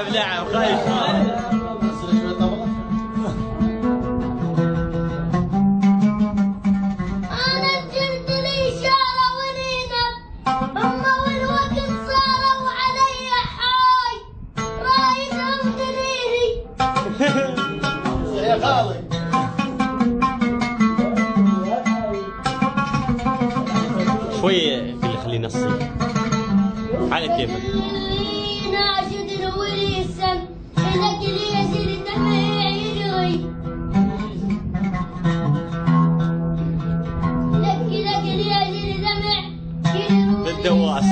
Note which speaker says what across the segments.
Speaker 1: لعب خايف.
Speaker 2: أنا جبت لي شارة ونينب، أما والوقت صاروا علي حاي، رايدهم دليلي.
Speaker 3: يا خالد
Speaker 1: شوي اللي خلينا نصي على كيفك.
Speaker 2: ناشد وليسن لك لي يزيد دمعي يجري، لك لي يزيد دمع
Speaker 1: بالدواس.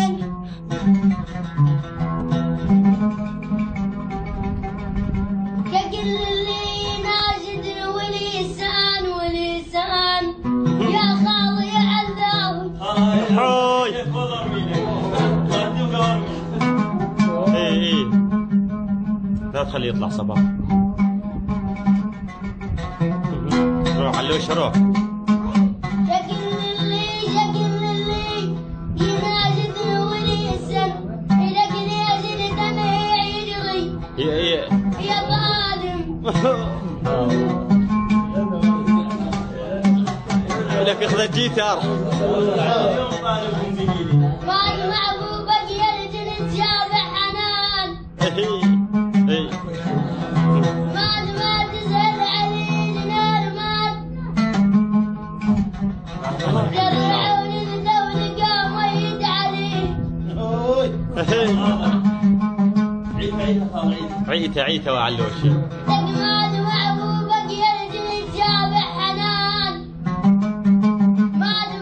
Speaker 2: لك اللي ناشد وليسان يا خالي يا عذاب.
Speaker 1: حوي ايه لا تخليه يطلع صباح. روح علوش روح.
Speaker 2: شكل اللي يناشد وليسن لك لي يزيد دمعي يجري، يا ظالم.
Speaker 1: لك اخذ الجيتار.
Speaker 2: باي محبوبك يا الجنس شابح حنان، ما تزهر علي نار مات، جرعون الدول قام ويد عليه.
Speaker 1: عيته وعلوش.
Speaker 2: تقماد محبوبك يا الجنس شابح حنان،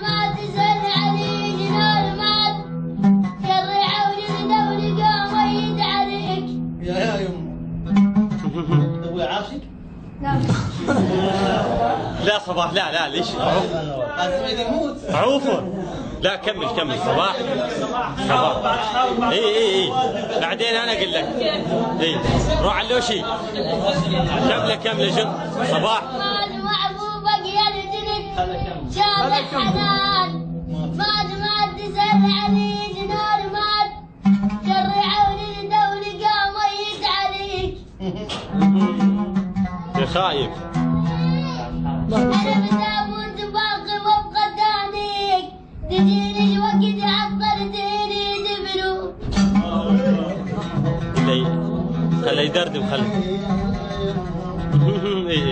Speaker 2: ما تزهر علي نار مات، جرعون الدول قام ويد عليك.
Speaker 3: يا يمه ابوي عاشق
Speaker 1: لا صباح لا ليش؟
Speaker 3: قاسم يموت
Speaker 1: عوفوا لا كمل صباح. اي بعدين انا اقول لك. اي روح علوشي كمله جد صباح.
Speaker 2: محبوبك يا الجنس شابح حنان، ما تزهر علي نار مات، جرعون الدول قام ويد عليك.
Speaker 1: يا خايف.
Speaker 2: أنا بتابوت باقي وابقى تانيك، تجيني وقت عطرتيني دبلو.
Speaker 1: خليه يدردم خليه. اي